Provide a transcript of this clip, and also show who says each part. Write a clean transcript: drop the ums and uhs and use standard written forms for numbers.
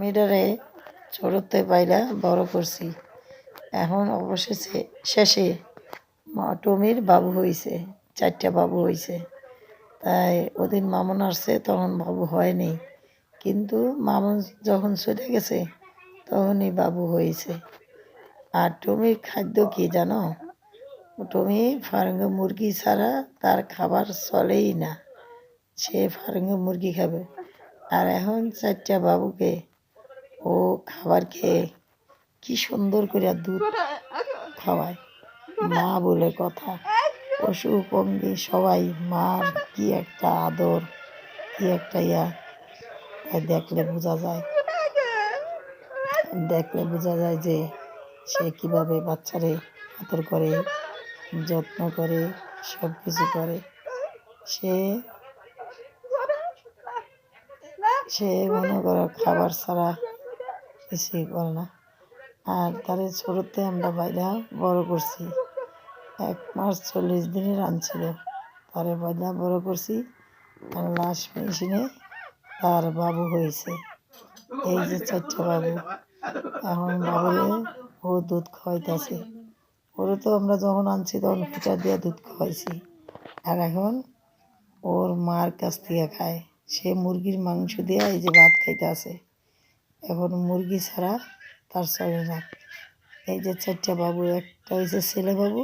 Speaker 1: মিডারে ছোটতে পাইরা বড় করছি। এখন অবশেষে শেষে টমির বাবু হইছে, 4টা বাবু হইছে। তাই ওদিন মামুন আসছে তখন বাবু হয়নি, কিন্তু মামুন যখন চলে গেছে তখনই বাবু হয়েছে। আর টমির খাদ্য কি জানো? টমি ফার্মে মুরগি ছাড়া তার খাবার চলেই না, সে ফার্মে মুরগি খাবে। আর এখন 4টা বাবুকে ও খাবার খেয়ে কি সুন্দর করে দুধ খাওয়ায়, মা বলে কথা। পশু পঙ্গি সবাই মার কি একটা আদর, কি একটা তাই দেখলে বোঝা যায় যে সে কিভাবে বাচ্চারে আদর করে, যত্ন করে, সব কিছু করে। সে মনে করো খাবার ছাড়া কিছুই করে না। আর তারে ছোটোতে আমরা বাইরা বড় করছি। 1 মাস 40 দিনের আনছিল, তারে বাইরা বড় করছি। আর লাস্ট মেশিনে তার বাবু হয়েছে। এই যে 4টা বাবু। এখন বাবুরে ও দুধ খাওয়াইতেছে। ওরে তো আমরা যখন আনছি তখন ফিটার দিয়ে দুধ খাওয়াইছি। আর এখন ওর মার কাছ থেকে খায়। সে মুরগির মাংস দিয়ে এই যে ভাত খাইতে আছে। এখন মুরগি ছাড়া তার চলে না। এই যে 4টা বাবু, একটা হয়েছে ছেলে বাবু,